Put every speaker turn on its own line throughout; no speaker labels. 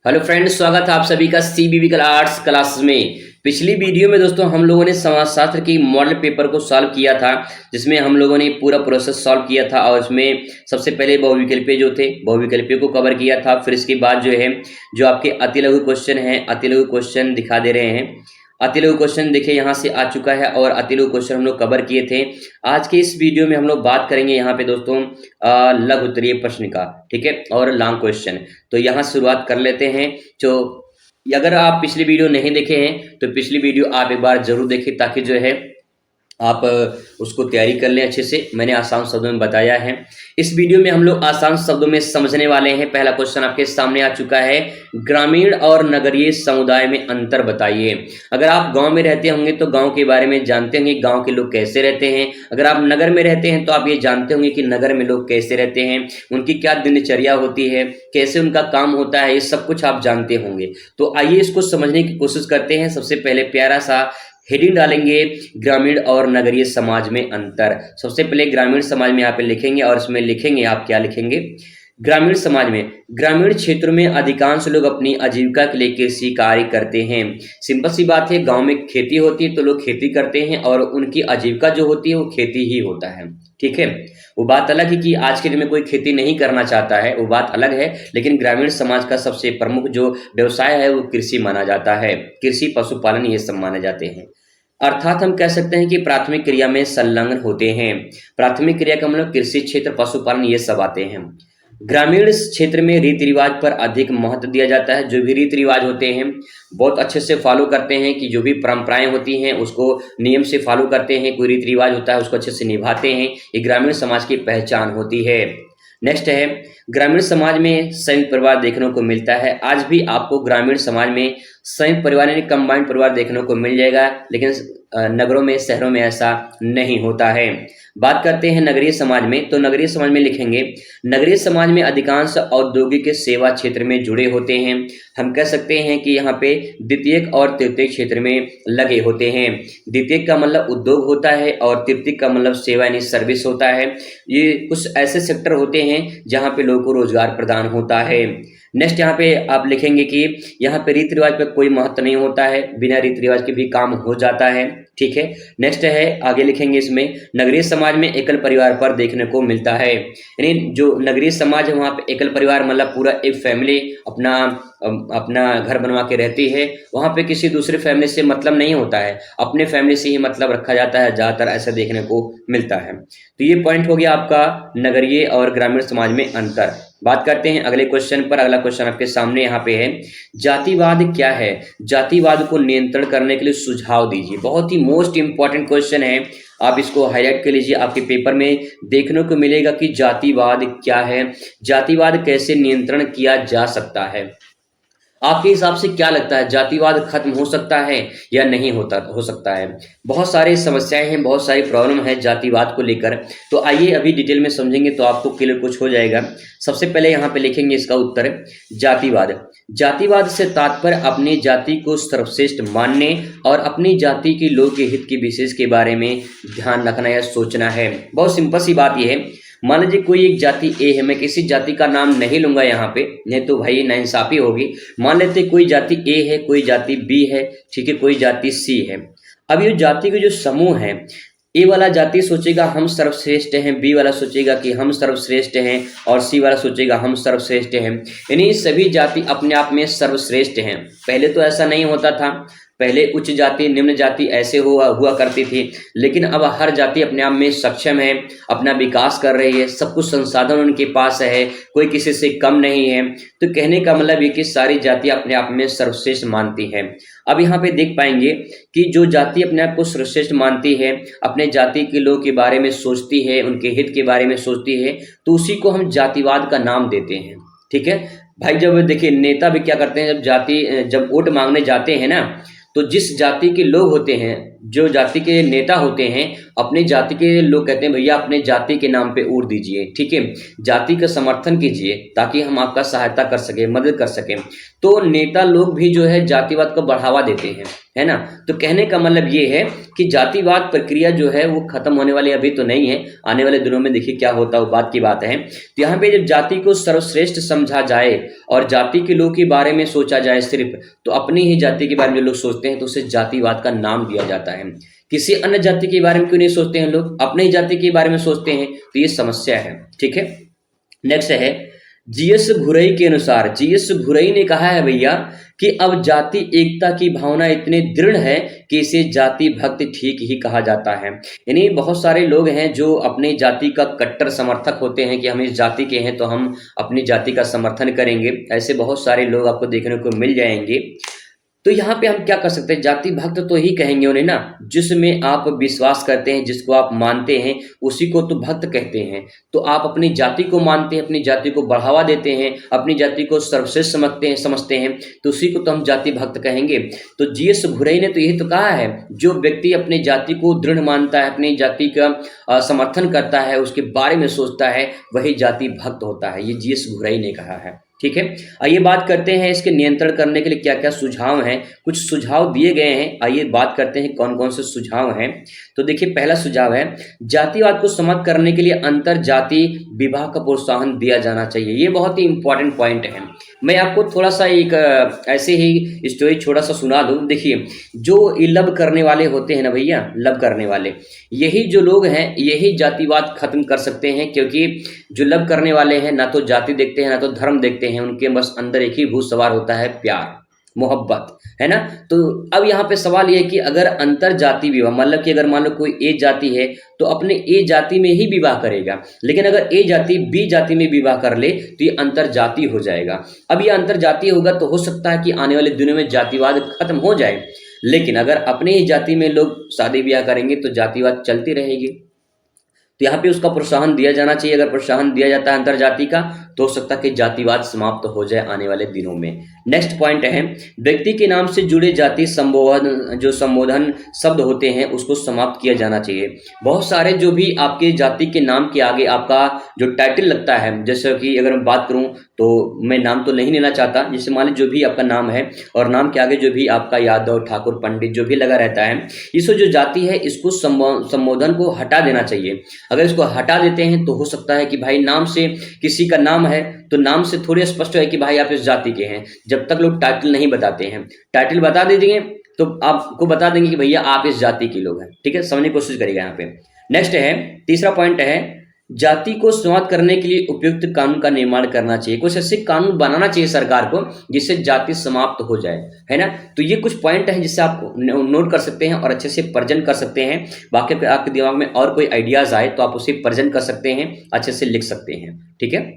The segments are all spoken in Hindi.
हेलो फ्रेंड्स, स्वागत है आप सभी का सीबीबी आर्ट्स क्लास में। पिछली वीडियो में दोस्तों हम लोगों ने समाजशास्त्र की मॉडल पेपर को सॉल्व किया था, जिसमें हम लोगों ने पूरा प्रोसेस सॉल्व किया था और उसमें सबसे पहले बहुविकल्पीय जो थे बहुविकल्पीय को कवर किया था। फिर इसके बाद जो आपके अति लघु क्वेश्चन हैं, अति लघु क्वेश्चन दिखा दे रहे हैं। अति लघु क्वेश्चन देखिए यहाँ से आ चुका है और अति लघु क्वेश्चन हम लोग कवर किए थे। आज के इस वीडियो में हम लोग बात करेंगे यहाँ पे दोस्तों लघु उत्तरीय प्रश्न का, ठीक है, और लॉन्ग क्वेश्चन। तो यहाँ शुरुआत कर लेते हैं। जो अगर आप पिछली वीडियो नहीं देखे हैं तो पिछली वीडियो आप एक बार जरूर देखें, ताकि आप उसको तैयारी कर लें अच्छे से। मैंने आसान शब्दों में बताया है। इस वीडियो में हम लोग आसान शब्दों में समझने वाले हैं। पहला क्वेश्चन आपके सामने आ चुका है, ग्रामीण और नगरीय समुदाय में अंतर बताइए। अगर आप गांव में रहते होंगे तो गांव के बारे में जानते होंगे, गांव के लोग कैसे रहते हैं। अगर आप नगर में रहते हैं तो आप ये जानते होंगे कि नगर में लोग कैसे रहते हैं, उनकी क्या दिनचर्या होती है, कैसे उनका काम होता है, ये सब कुछ आप जानते होंगे। तो आइए इसको समझने की कोशिश करते हैं। सबसे पहले प्यारा सा हेडिंग डालेंगे, ग्रामीण और नगरीय समाज में अंतर। सबसे पहले ग्रामीण समाज में यहाँ पे लिखेंगे और इसमें लिखेंगे, आप क्या लिखेंगे, ग्रामीण समाज में, ग्रामीण क्षेत्रों में अधिकांश लोग अपनी आजीविका के लिए कृषि कार्य करते हैं। सिंपल सी बात है, गांव में खेती होती है तो लोग खेती करते हैं और उनकी आजीविका जो होती है वो खेती ही होता है, ठीक है। वो बात अलग है कि आज के दिन में कोई खेती नहीं करना चाहता है, वो बात अलग है, लेकिन ग्रामीण समाज का सबसे प्रमुख जो व्यवसाय है वो कृषि माना जाता है। कृषि, पशुपालन, ये सब माने जाते हैं। अर्थात हम कह सकते हैं कि प्राथमिक क्रिया में संलग्न होते हैं। प्राथमिक क्रिया का मतलब कृषि क्षेत्र, पशुपालन, ये सब आते हैं। ग्रामीण क्षेत्र में रीति रिवाज पर अधिक महत्व दिया जाता है। जो भी रीति रिवाज होते हैं बहुत अच्छे से फॉलो करते हैं, कि जो भी परंपराएं होती हैं उसको नियम से फॉलो करते हैं। कोई रीति रिवाज होता है उसको अच्छे से निभाते हैं। ये ग्रामीण समाज की पहचान होती है। नेक्स्ट है, ग्रामीण समाज में संयुक्त परिवार देखने को मिलता है। आज भी आपको ग्रामीण समाज में संयुक्त परिवार यानी कंबाइंड परिवार देखने को मिल जाएगा, लेकिन नगरों में, शहरों में ऐसा नहीं होता है। बात करते हैं नगरीय समाज में, तो नगरीय समाज में लिखेंगे, नगरीय समाज में अधिकांश औद्योगिक सेवा क्षेत्र में जुड़े होते हैं। हम कह सकते हैं कि यहाँ पे द्वितीयक और तृतीयक क्षेत्र में लगे होते हैं। द्वितीयक का मतलब उद्योग होता है और तृतीयक का मतलब सेवा यानी सर्विस होता है। ये कुछ ऐसे सेक्टर होते हैं जहाँ पे लोगों को रोजगार प्रदान होता है। नेक्स्ट यहाँ पे आप लिखेंगे कि यहाँ पे रीति रिवाज पे कोई महत्व नहीं होता है, बिना रीति रिवाज के भी काम हो जाता है, ठीक है। नेक्स्ट है, आगे लिखेंगे इसमें, नगरीय समाज में एकल परिवार पर देखने को मिलता है। यानी जो नगरीय समाज है वहाँ पे एकल परिवार मतलब पूरा एक फैमिली अपना घर बनवा के रहती है। वहाँ पे किसी दूसरे फैमिली से मतलब नहीं होता है, अपने फैमिली से ही मतलब रखा जाता है, ज़्यादातर ऐसा देखने को मिलता है। तो ये पॉइंट हो गया आपका नगरीय और ग्रामीण समाज में अंतर। बात करते हैं अगले क्वेश्चन पर। अगला क्वेश्चन आपके सामने यहाँ पे है, जातिवाद क्या है? जातिवाद को नियंत्रण करने के लिए सुझाव दीजिए। बहुत ही मोस्ट इंपॉर्टेंट क्वेश्चन है, आप इसको हाईलाइट कर लीजिए। आपके पेपर में देखने को मिलेगा कि जातिवाद क्या है, जातिवाद कैसे नियंत्रण किया जा सकता है। आपके हिसाब से क्या लगता है, जातिवाद खत्म हो सकता है या नहीं हो सकता है? बहुत सारी समस्याएं हैं, बहुत सारी प्रॉब्लम है जातिवाद को लेकर। तो आइए अभी डिटेल में समझेंगे तो आपको क्लियर कुछ हो जाएगा। सबसे पहले यहाँ पे लिखेंगे इसका उत्तर, जातिवाद। जातिवाद से तात्पर्य अपनी जाति को सर्वश्रेष्ठ मानने और अपनी जाति के लोग के हित के विशेष के बारे में ध्यान रखना या सोचना है। बहुत सिंपल सी बात यह है, मान लीजिए कोई एक जाति ए है, मैं किसी जाति का नाम नहीं लूंगा यहाँ पे, नहीं तो भाई नाइंसाफी होगी। मान लेते कोई जाति ए है, कोई जाति बी है, ठीक है, कोई जाति सी है। अब ये जाति के जो समूह है, ए वाला जाति सोचेगा हम सर्वश्रेष्ठ हैं, बी वाला सोचेगा कि हम सर्वश्रेष्ठ हैं और सी वाला सोचेगा हम सर्वश्रेष्ठ हैं। यानी सभी जाति अपने आप में सर्वश्रेष्ठ हैं। पहले तो ऐसा नहीं होता था, पहले उच्च जाति निम्न जाति ऐसे हुआ करती थी, लेकिन अब हर जाति अपने आप में सक्षम है, अपना विकास कर रही है, सब कुछ संसाधन उनके पास है, कोई किसी से कम नहीं है। तो कहने का मतलब ये कि सारी जाति अपने आप में सर्वश्रेष्ठ मानती है। अब यहाँ पे देख पाएंगे कि जो जाति अपने आप को सर्वश्रेष्ठ मानती है, अपने जाति के लोगों के बारे में सोचती है, उनके हित के बारे में सोचती है, तो उसी को हम जातिवाद का नाम देते हैं, ठीक है भाई। जब देखिए नेता भी क्या करते हैं, जब वोट मांगने जाते हैं ना, तो जिस जाति के लोग होते हैं जो जाति के नेता होते हैं, अपनी जाति के लोग कहते हैं भैया अपने जाति के नाम पे वोट दीजिए, ठीक है, जाति का समर्थन कीजिए ताकि हम आपका सहायता कर सके, मदद कर सकें। तो नेता लोग भी जो है जातिवाद को बढ़ावा देते हैं, है ना। तो कहने का मतलब ये है कि जातिवाद प्रक्रिया जो है वो खत्म होने वाली अभी तो नहीं है, आने वाले दिनों में देखिए क्या होता है, वो बात की बात है। तो यहाँ पे जब जाति को सर्वश्रेष्ठ समझा जाए और जाति के लोग के बारे में सोचा जाए सिर्फ, तो अपनी ही जाति के बारे में जो लोग सोचते हैं तो उसे जातिवाद का नाम दिया जाता है। किसी अन्य जाति के बारे में क्यों नहीं सोचते हैं लोग, अपने ही जाति के बारे में सोचते हैं, तो ये समस्या है, ठीक है। नेक्स्ट है जीएस घुरई के अनुसार, जीएस घुरई ने कहा है भैया कि अब जाति एकता की भावना इतने दृढ़ है कि इसे जाति भक्त ठीक ही कहा जाता है। यानी बहुत सारे लोग हैं जो अपनी जाति का कट्टर समर्थक होते हैं कि हम इस जाति के हैं तो हम अपनी जाति का समर्थन करेंगे, ऐसे बहुत सारे लोग आपको देखने को मिल जाएंगे। तो यहाँ पे हम क्या कर सकते हैं, जाति भक्त तो ही कहेंगे उन्हें ना, जिसमें आप विश्वास करते हैं, जिसको आप मानते हैं उसी को तो भक्त कहते हैं। तो आप अपनी जाति को मानते हैं, अपनी जाति को बढ़ावा देते हैं, अपनी जाति को सर्वश्रेष्ठ समझते हैं, तो उसी को तो हम जाति भक्त कहेंगे। तो जीएस घुरई ने तो यही तो कहा है, जो व्यक्ति अपनी जाति को दृढ़ मानता है, अपनी जाति का समर्थन करता है, उसके बारे में सोचता है, वही जाति भक्त होता है। ये जीएस घुरई ने कहा है, ठीक है। आइए बात करते हैं इसके नियंत्रण करने के लिए क्या क्या सुझाव हैं। कुछ सुझाव दिए गए हैं, आइए बात करते हैं कौन कौन से सुझाव हैं। तो देखिए पहला सुझाव है, जातिवाद को समाप्त करने के लिए अंतर जाति विवाह का प्रोत्साहन दिया जाना चाहिए। ये बहुत ही इंपॉर्टेंट पॉइंट है। मैं आपको थोड़ा सा एक ऐसे ही स्टोरी छोटा सा सुना दूं। देखिए जो लव करने वाले होते हैं ना भैया, लव करने वाले, यही जो लोग हैं यही जातिवाद खत्म कर सकते हैं, क्योंकि जो लव करने वाले हैं ना तो जाति देखते हैं ना तो धर्म देखते हैं, उनके बस अंदर एक ही भूत सवार होता है, प्यार मोहब्बत, है ना। तो अब यहाँ पे सवाल ये है कि अगर अंतर जाति विवाह, मतलब कि अगर मान लो कोई ए जाति है तो अपने ए जाति में ही विवाह करेगा, लेकिन अगर ए जाति बी जाति में विवाह कर ले तो ये अंतर जाति हो जाएगा। अब ये अंतर जाति होगा तो हो सकता है कि आने वाले दिनों में जातिवाद खत्म हो जाए, लेकिन अगर अपने ही जाति में लोग शादी ब्याह करेंगे तो जातिवाद चलती रहेगी। तो यहाँ पे उसका प्रोत्साहन दिया जाना चाहिए। अगर प्रोत्साहन दिया जाता है अंतर जाति का तो हो सकता है कि जातिवाद समाप्त हो जाए आने वाले दिनों में। नेक्स्ट पॉइंट है, व्यक्ति के नाम से जुड़े जाति संबोधन शब्द होते हैं उसको समाप्त किया जाना चाहिए। बहुत सारे जो भी आपके जाति के नाम के आगे आपका जो टाइटल लगता है, जैसे कि अगर मैं बात करूं तो मैं नाम तो नहीं लेना चाहता, जैसे मान लीजिए जो भी आपका नाम है और नाम के आगे जो भी आपका यादव, ठाकुर, पंडित जो भी लगा रहता है, इसको जो जाति है इसको संबोधन को हटा देना चाहिए। अगर इसको हटा देते हैं तो हो सकता है कि भाई नाम से, किसी का नाम है तो नाम से थोड़ी स्पष्ट है कि भाई आप इस जाति के हैं। जब तक लोग टाइटल नहीं बताते हैं, टाइटल बता दीजिए तो आपको बता देंगे कि भैया आप इस जाति के लोग हैं, ठीक है, समझने की कोशिश करिएगा यहाँ पे। नेक्स्ट है, तीसरा पॉइंट है, जाति को समाप्त करने के लिए उपयुक्त कानून का निर्माण करना चाहिए। कुछ ऐसे कानून बनाना चाहिए सरकार को जिससे जाति समाप्त हो जाए, है ना। तो ये कुछ पॉइंट है जिससे आप नोट कर सकते हैं और अच्छे से प्रेजेंट कर सकते हैं। बाकी पे आपके दिमाग में और कोई आइडियाज आए तो आप उसे प्रेजेंट कर सकते हैं, अच्छे से लिख सकते हैं, ठीक है।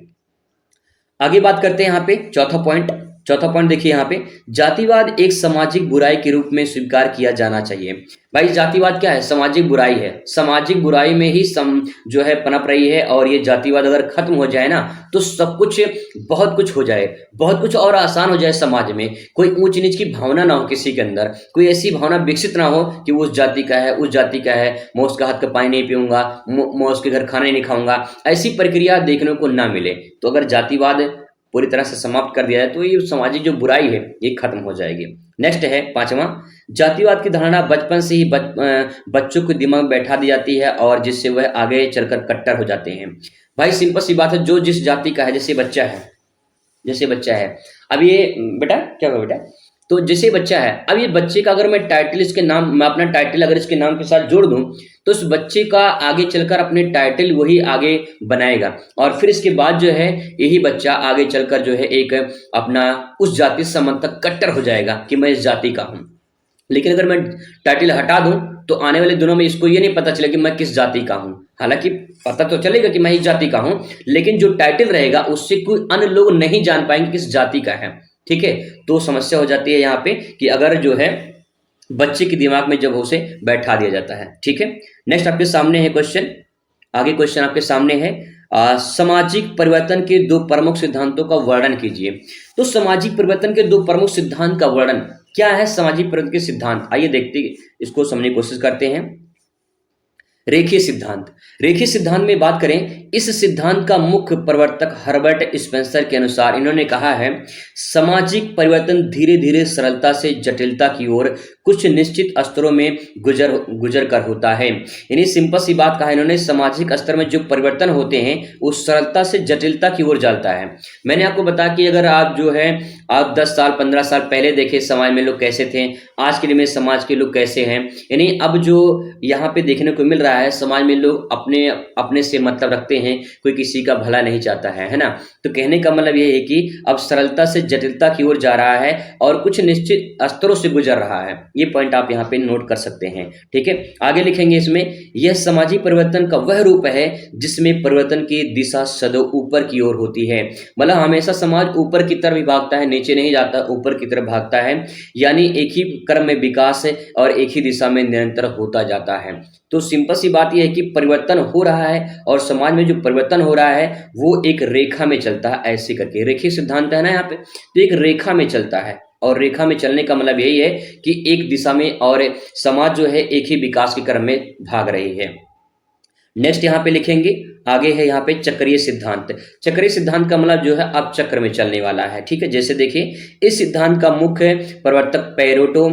आगे बात करते हैं यहाँ पे चौथा पॉइंट देखिए यहाँ पे, जातिवाद एक सामाजिक बुराई के रूप में स्वीकार किया जाना चाहिए। भाई जातिवाद क्या है, सामाजिक बुराई है, सामाजिक बुराई में ही जो है पनप रही है, और ये जातिवाद अगर खत्म हो जाए ना तो सब कुछ, बहुत कुछ हो जाए, बहुत कुछ और आसान हो जाए समाज में। कोई ऊंच नीच की भावना ना हो किसी के अंदर, कोई ऐसी भावना विकसित ना हो कि वो उस जाति का है, उस जाति का है, मैं उसका हाथ का पानी नहीं पीऊंगा, मैं उसके घर खाना नहीं खाऊंगा, ऐसी प्रक्रिया देखने को ना मिले। तो अगर जातिवाद पूरी तरह से समाप्त कर दिया जाए तो ये सामाजिक जो बुराई है ये खत्म हो जाएगी। नेक्स्ट है पांचवा, जातिवाद की धारणा बचपन से ही बच्चों के दिमाग में बैठा दी जाती है और जिससे वह आगे चलकर कट्टर हो जाते हैं। भाई सिंपल सी बात है, जो जिस जाति का है, जैसे बच्चा है, अब ये बेटा क्या हुआ बेटा, तो जैसे बच्चा है, अब ये बच्चे का अगर मैं टाइटल इसके नाम, मैं अपना टाइटल अगर इसके नाम के साथ जोड़ दूं तो उस बच्चे का आगे चलकर अपने टाइटल वही आगे बनाएगा, और फिर इसके बाद जो है यही बच्चा आगे चलकर जो है एक अपना उस जाति संबंध तक कट्टर हो जाएगा कि मैं इस जाति का हूं। लेकिन अगर मैं टाइटल हटा दूं तो आने वाले दिनों में इसको ये नहीं पता चलेगा कि मैं किस जाति का हूं। हालांकि पता तो चलेगा कि मैं इस जाति का हूं, लेकिन जो टाइटल रहेगा उससे कोई अन्य लोग नहीं जान पाएंगे किस जाति का है, ठीक है। तो समस्या हो जाती है यहाँ पे कि अगर जो है बच्चे के दिमाग में जब उसे बैठा दिया जाता है, ठीक है। नेक्स्ट आपके सामने है क्वेश्चन, आगे क्वेश्चन आपके सामने है, सामाजिक परिवर्तन के दो प्रमुख सिद्धांतों का वर्णन कीजिए। तो सामाजिक परिवर्तन के दो प्रमुख सिद्धांत का वर्णन, क्या है सामाजिक परिवर्तन के सिद्धांत, आइए देखते इसको समझने की कोशिश करते हैं। रेखीय सिद्धांत। रेखीय सिद्धांत में बात करें, इस सिद्धांत का मुख्य प्रवर्तक हर्बर्ट स्पेंसर के अनुसार इन्होंने कहा है, सामाजिक परिवर्तन धीरे धीरे सरलता से जटिलता की ओर कुछ निश्चित स्तरों में गुजर कर होता है। यानी सिंपल सी बात कहा इन्होंने, सामाजिक स्तर में जो परिवर्तन होते हैं वो सरलता से जटिलता की ओर जाता है। मैंने आपको बताया कि अगर आप जो है आप 10 साल 15 साल पहले देखे समाज में लोग कैसे थे, आज के लिए में समाज के लोग कैसे हैं, यानी अब जो यहाँ पे देखने को मिल रहा है समाज में लोग अपने अपने से मतलब रखते हैं, कोई किसी का भला नहीं चाहता है ना। तो कहने का मतलब ये है कि अब सरलता से जटिलता की ओर जा रहा है और कुछ निश्चित स्तरों से गुजर रहा है। ये पॉइंट आप यहाँ पे नोट कर सकते हैं, ठीक है। आगे लिखेंगे इसमें, यह सामाजिक परिवर्तन का वह रूप है जिसमें परिवर्तन की दिशा सदैव ऊपर की ओर होती है। मतलब हमेशा समाज ऊपर की तरफ भागता है, नीचे नहीं जाता, ऊपर की तरफ भागता है, यानी एक ही क्रम में विकास है और एक ही दिशा में निरंतर होता जाता है। तो सिंपल सी बात यह है कि परिवर्तन हो रहा है और समाज में जो परिवर्तन हो रहा है वो एक रेखा में चलता है, ऐसे करके रेखीय सिद्धांत है ना यहाँ पे, तो एक रेखा में चलता है। और रेखा में चलने का मतलब यही है कि एक दिशा में और समाज जो है एक ही विकास के क्रम में भाग रही है। नेक्स्ट यहाँ पे लिखेंगे, आगे है यहाँ पे चक्रीय सिद्धांत। चक्रीय सिद्धांत का मतलब जो है अब चक्र में चलने वाला है, ठीक है। जैसे देखिए, इस सिद्धांत का मुख्य प्रवर्तक पेरेटो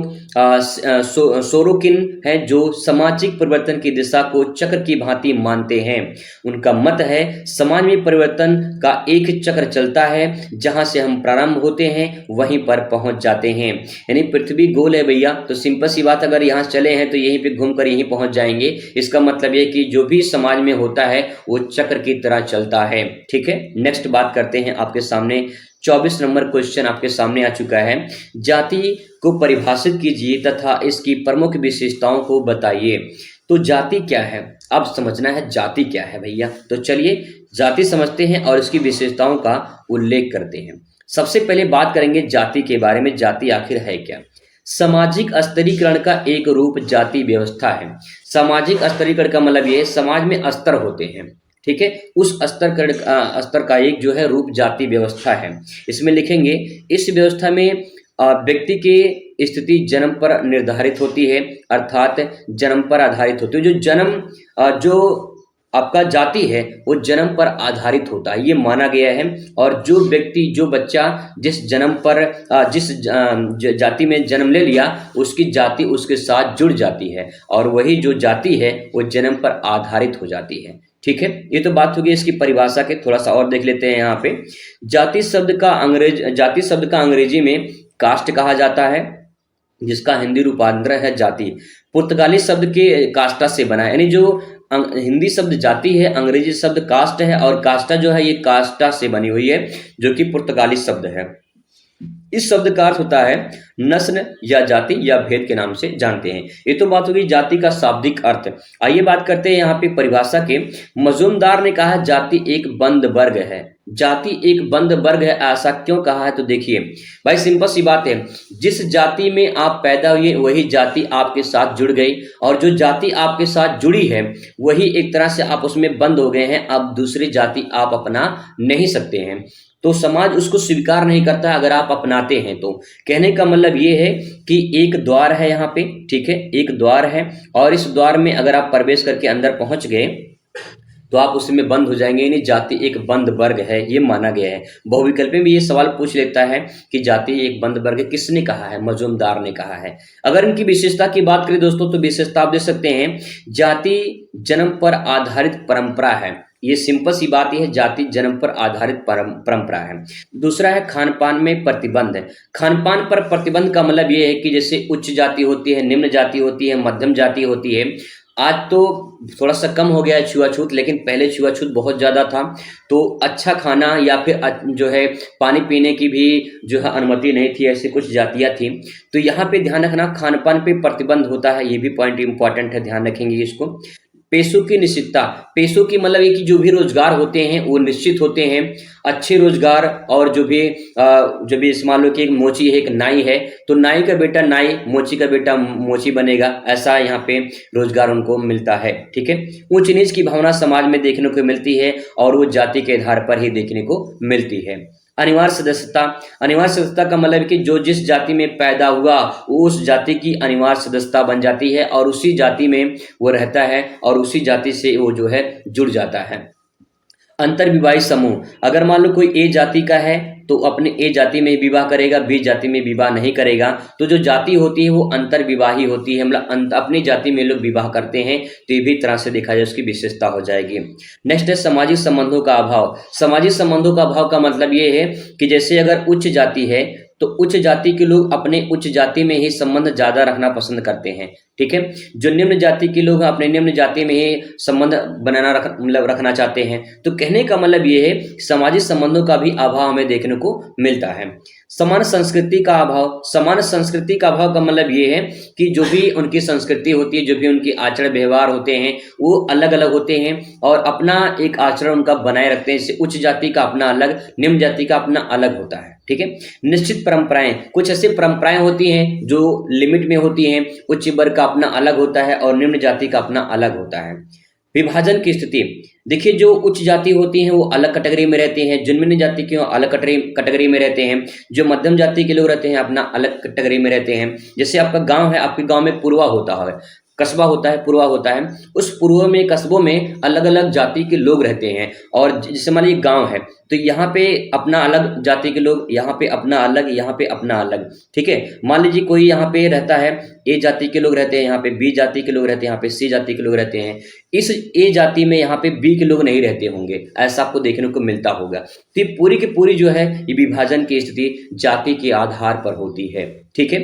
सोरोकिन है, जो सामाजिक परिवर्तन की दिशा को चक्र की भांति मानते हैं। उनका मत है, समाज में परिवर्तन का एक चक्र चलता है, जहां से हम प्रारंभ होते हैं वहीं पर पहुंच जाते हैं। यानी पृथ्वी गोल है भैया, तो सिंपल सी बात, अगर यहाँ चले हैं तो यहीं पे घूमकर यहीं पहुंच जाएंगे। इसका मतलब ये कि जो भी समाज में होता है वो चक्र की तरह चलता है, ठीक है। नेक्स्ट बात करते हैं, आपके सामने 24 नंबर क्वेश्चन आपके सामने आ चुका है। जाति को परिभाषित कीजिए तथा इसकी प्रमुख विशेषताओं को बताइए। तो जाति क्या है, अब समझना है जाति क्या है भैया। तो चलिए जाति समझते हैं और इसकी विशेषताओं का उल्लेख करते हैं। सबसे पहले बात करेंगे जाति के बारे में। जाति आखिर है क्या? सामाजिक स्तरीकरण का एक रूप जाति व्यवस्था है। सामाजिक स्तरीकरण का मतलब ये, समाज में स्तर होते हैं, ठीक है, उस स्तर का एक जो है रूप जाति व्यवस्था है। इसमें लिखेंगे, इस व्यवस्था में व्यक्ति की स्थिति जन्म पर निर्धारित होती है, अर्थात जन्म पर आधारित होती है। जो जन्म जो आपका जाति है वो जन्म पर आधारित होता है, ये माना गया है। और जो व्यक्ति, जो बच्चा जिस जन्म पर जिस जाति में जन्म ले लिया, उसकी जाति उसके साथ जुड़ जाती है और वही जो जाति है वो जन्म पर आधारित हो जाती है, ठीक है। ये तो बात होगी इसकी परिभाषा के, थोड़ा सा और देख लेते हैं यहाँ पे। जाति शब्द का अंग्रेजी में कास्ट कहा जाता है, जिसका हिंदी रूपांतर है जाति। पुर्तगाली शब्द के कास्टा से बना है, यानी जो हिंदी शब्द जाति है, अंग्रेजी शब्द कास्ट है, और कास्टा जो है ये कास्टा से बनी हुई है, जो कि पुर्तगाली शब्द है। इस शब्द का अर्थ होता है नस्ल या जाति या भेद के नाम से जानते हैं। ये तो बात होगी जाति का शाब्दिक अर्थ। आइए बात करते हैं यहाँ पे परिभाषा के। मजूमदार ने कहा जाति एक बंद वर्ग है। जाति एक बंद वर्ग है, ऐसा क्यों कहा है? तो देखिए भाई, सिंपल सी बात है, जिस जाति में आप पैदा हुए वही जाति आपके साथ जुड़ गई, और जो जाति आपके साथ जुड़ी है वही एक तरह से आप उसमें बंद हो गए हैं। अब दूसरी जाति आप अपना नहीं सकते हैं, तो समाज उसको स्वीकार नहीं करता अगर आप अपनाते हैं तो। कहने का मतलब ये है कि एक द्वार है यहाँ पे, ठीक है, एक द्वार है, और इस द्वार में अगर आप प्रवेश करके अंदर पहुंच गए तो आप उसमें बंद हो जाएंगे, यानी जाति एक बंद वर्ग है, ये माना गया है। बहुविकल्प में भी ये सवाल पूछ लेता है कि जाति एक बंद वर्ग है, किसने कहा है? मजूमदार ने कहा है। अगर इनकी विशेषता की बात करें दोस्तों, तो विशेषता आप दे सकते हैं, जाति जन्म पर आधारित परंपरा है। ये सिंपल सी बात यह है, जाति जन्म पर आधारित परंपरा है। दूसरा है खान-पान में प्रतिबंध है। खान-पान पर प्रतिबंध का मतलब ये है कि जैसे उच्च जाति होती है, निम्न जाति होती है, मध्यम जाति होती है। आज तो थोड़ा सा कम हो गया है छुआछूत, लेकिन पहले छुआछूत बहुत ज़्यादा था। तो अच्छा खाना या फिर जो है पानी पीने की भी जो है अनुमति नहीं थी, ऐसी कुछ जातियाँ थी। तो यहाँ पे ध्यान रखना, खान-पान पे प्रतिबंध होता है, ये भी पॉइंट इंपॉर्टेंट है, ध्यान रखेंगे इसको। पेशों की निश्चितता। पेशों की मतलब ये कि जो भी रोजगार होते हैं वो निश्चित होते हैं, अच्छे रोजगार। और जो भी मान लो कि एक मोची है, एक नाई है, तो नाई का बेटा नाई, मोची का बेटा मोची बनेगा, ऐसा यहाँ पे रोजगार उनको मिलता है, ठीक है। ऊंच नीच की भावना समाज में देखने को मिलती है और वो जाति के आधार पर ही देखने को मिलती है। अनिवार्य सदस्यता का मतलब कि जो जिस जाति में पैदा हुआ वो उस जाति की अनिवार्य सदस्यता बन जाती है और उसी जाति में वो रहता है और उसी जाति से वो जो है जुड़ जाता है। अंतर्विवाही समूह, अगर मान लो कोई ए जाति का है तो अपने ए जाति में विवाह करेगा, बी जाति में विवाह नहीं करेगा। तो जो जाति होती है वो अंतर्विवाही होती है, मतलब अपनी जाति में लोग विवाह करते हैं, तो ये भी तरह से देखा जाए उसकी विशेषता हो जाएगी। नेक्स्ट है सामाजिक संबंधों का अभाव। सामाजिक संबंधों का अभाव का मतलब ये है कि जैसे अगर उच्च जाति है तो उच्च जाति के लोग अपने उच्च जाति में ही संबंध ज्यादा रखना पसंद करते हैं, ठीक है। जो निम्न जाति के लोग अपने निम्न जाति में ही संबंध बनाना मतलब रखना चाहते हैं। तो कहने का मतलब ये है सामाजिक संबंधों का भी अभाव हमें देखने को मिलता है। समान संस्कृति का अभाव, समान संस्कृति का अभाव का मतलब ये है कि जो भी उनकी संस्कृति होती है, जो भी उनके आचरण व्यवहार होते हैं वो अलग अलग होते हैं और अपना एक आचरण उनका बनाए रखते हैं। जैसे उच्च जाति का अपना अलग, निम्न जाति का अपना अलग होता है, ठीक है। निश्चित परंपराएं, कुछ ऐसी परंपराएं होती हैं जो लिमिट में होती हैं। उच्च वर्ग का अपना अलग होता है और निम्न जाति का अपना अलग होता है। विभाजन की स्थिति, देखिए जो उच्च जाति होती हैं वो अलग कैटेगरी में रहते हैं, जो निम्न जाति के अलग कैटेगरी में रहते हैं, जो मध्यम जाति के लोग रहते हैं अपना अलग कैटेगरी में रहते हैं। जैसे आपका गांव है, आपके गांव में पूर्वा होता है, कस्बा होता है, पूर्वा होता है। उस पूर्व में कस्बों में अलग अलग जाति के लोग रहते हैं और जैसे मान लीजिए गांव है तो यहाँ पे अपना अलग जाति के लोग, यहाँ पे अपना अलग, यहाँ पे अपना अलग, ठीक है। मान लीजिए कोई यहाँ पे रहता है, ए जाति के लोग रहते हैं, यहाँ पे बी जाति के लोग रहते हैं, यहाँ पे सी जाति के लोग रहते हैं। इस ए जाति में यहाँ पे बी के लोग नहीं रहते होंगे, ऐसा आपको देखने को मिलता होगा। तो ये पूरी की पूरी जो है ये विभाजन की स्थिति जाति के आधार पर होती है, ठीक है।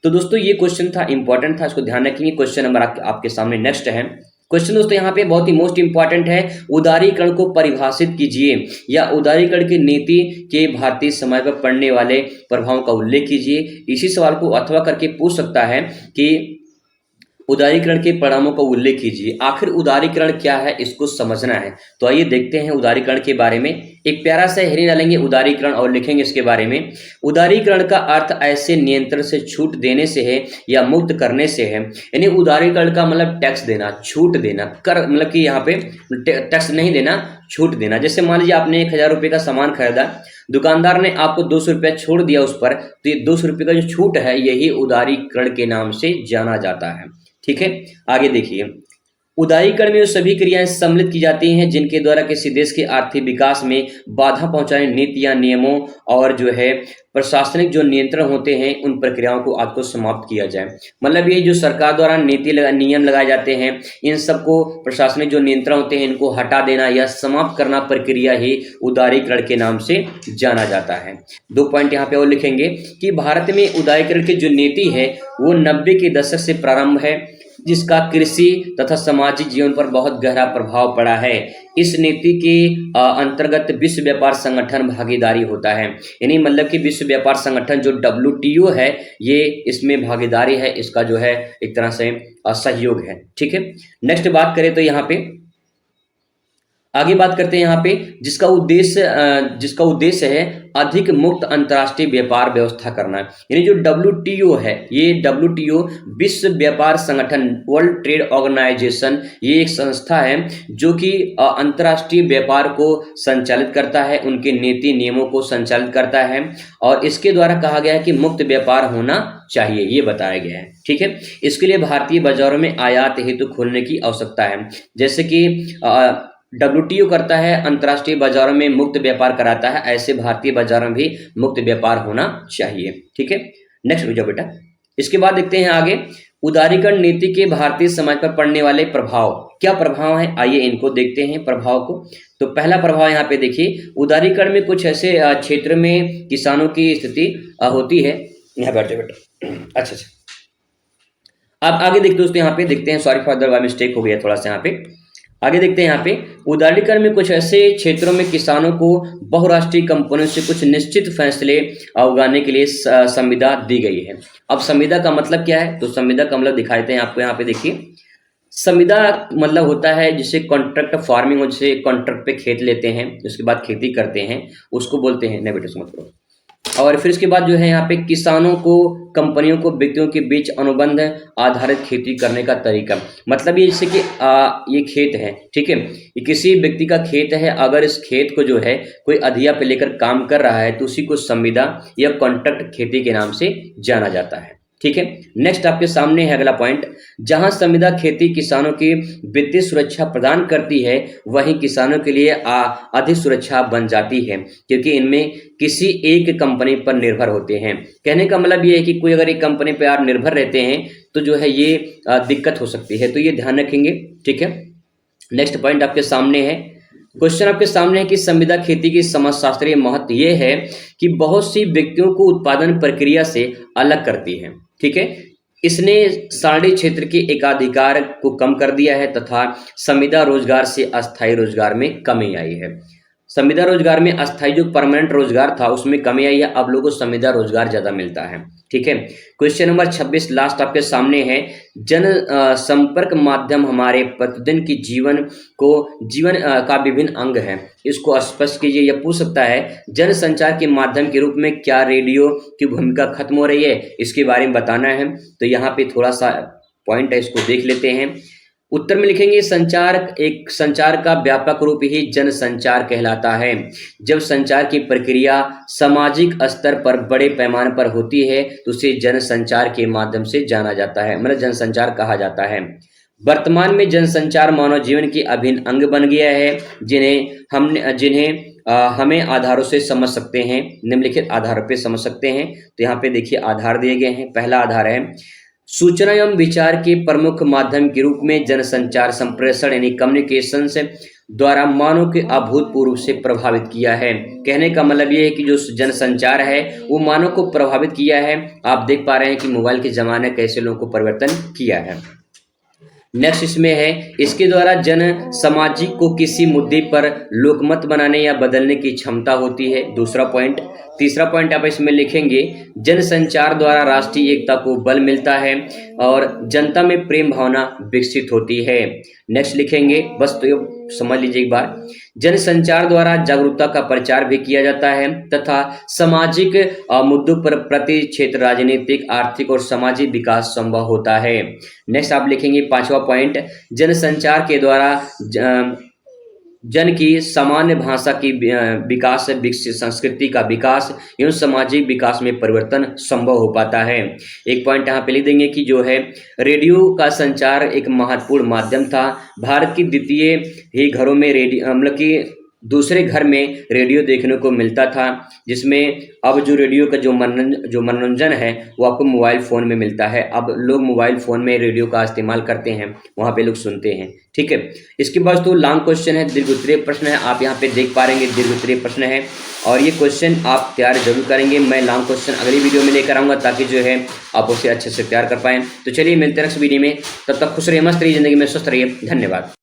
तो दोस्तों ये क्वेश्चन था, इंपॉर्टेंट था, इसको ध्यान रखेंगे। क्वेश्चन नंबर आपके सामने नेक्स्ट है। क्वेश्चन दोस्तों यहाँ पे बहुत ही मोस्ट इंपॉर्टेंट है, उदारीकरण को परिभाषित कीजिए या उदारीकरण की नीति के भारतीय समाज पर पड़ने वाले प्रभावों का उल्लेख कीजिए। इसी सवाल को अथवा करके पूछ सकता है कि उदारीकरण के परिणामों का उल्लेख कीजिए। आखिर उदारीकरण क्या है इसको समझना है, तो आइए देखते हैं उदारीकरण के बारे में। एक प्यारा सा हेडिंग डालेंगे उदारीकरण और लिखेंगे इसके बारे में। उदारीकरण का अर्थ ऐसे नियंत्रण से छूट देने से है या मुक्त करने से है। यानी उदारीकरण का मतलब टैक्स देना, छूट देना, कर मतलब कि यहाँ पे टैक्स नहीं देना, छूट देना। जैसे मान लीजिए आपने 1000 रुपये का सामान खरीदा, दुकानदार ने आपको 200 रुपया छोड़ दिया उस पर, तो ये 200 रुपये का जो छूट है यही उदारीकरण के नाम से जाना जाता है, ठीक है। आगे देखिए, उदारीकरण में सभी क्रियाएं सम्मिलित की जाती हैं जिनके द्वारा किसी देश के आर्थिक विकास में बाधा पहुंचाने नीतियां, नियमों और जो है प्रशासनिक जो नियंत्रण होते हैं उन प्रक्रियाओं को आज को समाप्त किया जाए। मतलब ये जो सरकार द्वारा नियम लगाए जाते हैं, इन सबको प्रशासनिक जो नियंत्रण होते हैं इनको हटा देना या समाप्त करना प्रक्रिया ही उदारीकरण के नाम से जाना जाता है। 2 पॉइंट यहाँ पे और लिखेंगे कि भारत में उदारीकरण की जो नीति है वो 90 के दशक से प्रारंभ है, जिसका कृषि तथा सामाजिक जीवन पर बहुत गहरा प्रभाव पड़ा है। इस नीति के अंतर्गत विश्व व्यापार संगठन भागीदारी होता है। यानी मतलब कि विश्व व्यापार संगठन जो WTO है ये इसमें भागीदारी है, इसका जो है एक तरह से सहयोग है, ठीक है। नेक्स्ट बात करें तो यहाँ पे आगे बात करते हैं यहाँ पे जिसका उद्देश्य है अधिक मुक्त अंतर्राष्ट्रीय व्यापार व्यवस्था करना। यानी जो WTO है, ये WTO विश्व व्यापार संगठन, वर्ल्ड ट्रेड ऑर्गेनाइजेशन, ये एक संस्था है जो कि अंतर्राष्ट्रीय व्यापार को संचालित करता है, उनके नीति नियमों को संचालित करता है और इसके द्वारा कहा गया है कि मुक्त व्यापार होना चाहिए, ये बताया गया है, ठीक है। इसके लिए भारतीय बाजारों में आयात हेतु खोलने की आवश्यकता है। जैसे कि WTO करता है, अंतर्राष्ट्रीय बाजारों में मुक्त व्यापार कराता है, ऐसे भारतीय बाजारों में भी मुक्त व्यापार होना चाहिए, ठीक है। नेक्स्ट हो जाओ बेटा। इसके बाद देखते हैं आगे, उदारीकरण नीति के भारतीय समाज पर पड़ने वाले प्रभाव। क्या प्रभाव है, आइए इनको देखते हैं प्रभाव को। तो पहला प्रभाव यहाँ पे देखिए, उदारीकरण में कुछ ऐसे क्षेत्र में किसानों की स्थिति होती है। यहाँ बैठ जाओ बेटा। अच्छा, अब आगे देखते दोस्तों, यहाँ पे देखते हैं, सॉरी फॉर द मिस्टेक हो गया थोड़ा सा, यहाँ पे आगे देखते हैं। यहाँ पे उदारीकरण में कुछ ऐसे क्षेत्रों में किसानों को बहुराष्ट्रीय कंपनियों से कुछ निश्चित फैसले उगाने के लिए संविदा दी गई है। अब संविदा का मतलब क्या है, तो संविदा का मतलब दिखाते हैं आपको। यहाँ पे देखिए, संविदा मतलब होता है जिसे कॉन्ट्रैक्ट फार्मिंग, जिसे कॉन्ट्रैक्ट पे खेत लेते हैं उसके बाद खेती करते हैं, उसको बोलते हैं, नहीं बेटे समझ लो, और फिर उसके बाद जो है यहाँ पे किसानों को, कंपनियों को, व्यक्तियों के बीच अनुबंध आधारित खेती करने का तरीका। मतलब ये जैसे कि ये खेत है, ठीक है, ये किसी व्यक्ति का खेत है, अगर इस खेत को जो है कोई अधिया पे लेकर काम कर रहा है तो उसी को संविदा या कॉन्ट्रैक्ट खेती के नाम से जाना जाता है। ठीक है, नेक्स्ट आपके सामने है अगला पॉइंट, जहां संविदा खेती किसानों की वित्तीय सुरक्षा प्रदान करती है वहीं किसानों के लिए अधिक सुरक्षा बन जाती है, क्योंकि इनमें किसी एक कंपनी पर निर्भर होते हैं। कहने का मतलब ये है कि कोई अगर एक कंपनी पर आप निर्भर रहते हैं तो जो है ये दिक्कत हो सकती है, तो ये ध्यान रखेंगे। ठीक है, नेक्स्ट पॉइंट आपके सामने है, क्वेश्चन आपके सामने है कि संविदा खेती की समाजशास्त्रीय महत्व ये है कि बहुत सी व्यक्तियों को उत्पादन प्रक्रिया से अलग करती है। ठीक है, इसने साड़ी क्षेत्र के एकाधिकार को कम कर दिया है तथा संविदा रोजगार से अस्थायी रोजगार में कमी आई है। संविदा रोजगार में अस्थायी जो परमानेंट रोजगार था उसमें कमी आई है, अब लोगों को संविदा रोजगार ज्यादा मिलता है। ठीक है, क्वेश्चन नंबर 26 लास्ट आपके सामने है, जन संपर्क माध्यम हमारे प्रतिदिन की जीवन का विभिन्न अंग है, इसको स्पष्ट कीजिए। यह पूछ सकता है जन संचार के माध्यम के रूप में क्या रेडियो की भूमिका खत्म हो रही है, इसके बारे में बताना है। तो यहाँ पे थोड़ा सा पॉइंट है, इसको देख लेते हैं। उत्तर में लिखेंगे संचार का व्यापक रूप ही जनसंचार कहलाता है। जब संचार की प्रक्रिया सामाजिक स्तर पर बड़े पैमाने पर होती है तो उसे जनसंचार के माध्यम से जाना जाता है, मतलब जनसंचार कहा जाता है। वर्तमान में जनसंचार मानव जीवन की अभिन्न अंग बन गया है, जिन्हें हमें आधारों से समझ सकते हैं, निम्नलिखित आधारों पे समझ सकते हैं। तो यहाँ पे देखिए आधार दिए गए हैं। पहला आधार है सूचना एवं विचार के प्रमुख माध्यम के रूप में जनसंचार संप्रेषण यानी कम्युनिकेशन से द्वारा मानव के अभूतपूर्व से प्रभावित किया है। कहने का मतलब ये है कि जो जनसंचार है वो मानव को प्रभावित किया है। आप देख पा रहे हैं कि मोबाइल के जमाने कैसे लोगों को परिवर्तन किया है। नेक्स्ट इसमें है, इसके द्वारा जन सामाजिक को किसी मुद्दे पर लोकमत बनाने या बदलने की क्षमता होती है। दूसरा पॉइंट। तीसरा पॉइंट आप इसमें लिखेंगे, जनसंचार द्वारा राष्ट्रीय एकता को बल मिलता है और जनता में प्रेम भावना विकसित होती है। नेक्स्ट लिखेंगे, बस तो ये समझ लीजिए एक बार, जनसंचार द्वारा जागरूकता का प्रचार भी किया जाता है तथा सामाजिक मुद्दों पर प्रति क्षेत्र राजनीतिक, आर्थिक और सामाजिक विकास संभव होता है। नेक्स्ट आप लिखेंगे पांचवा पॉइंट, जनसंचार के द्वारा जन की सामान्य भाषा की विकास, विकसित संस्कृति का विकास एवं सामाजिक विकास में परिवर्तन संभव हो पाता है। एक पॉइंट यहाँ पे लिख देंगे कि जो है रेडियो का संचार एक महत्वपूर्ण माध्यम था। भारत की द्वितीय ही घरों में रेडियो, मतलब कि दूसरे घर में रेडियो देखने को मिलता था, जिसमें अब जो रेडियो का जो मनोरंजन है वो आपको मोबाइल फ़ोन में मिलता है। अब लोग मोबाइल फ़ोन में रेडियो का इस्तेमाल करते हैं, वहाँ पे लोग सुनते हैं। ठीक है, इसके बाद तो लॉन्ग क्वेश्चन है, दीर्घ उत्तरीय प्रश्न है, आप यहाँ पे देख पा रहे हैं दीर्घ उत्तरीय प्रश्न है और ये क्वेश्चन आप तैयार जरूर करेंगे। मैं लॉन्ग क्वेश्चन अगली वीडियो में लेकर आऊँगा ताकि जो है आप उसे अच्छे से तैयार कर पाएँ। तो चलिए मिलते हैं नेक्स्ट वीडियो में, तब तक खुश रहिए, मस्त रहिए, ज़िंदगी में स्वस्थ रहिए। धन्यवाद।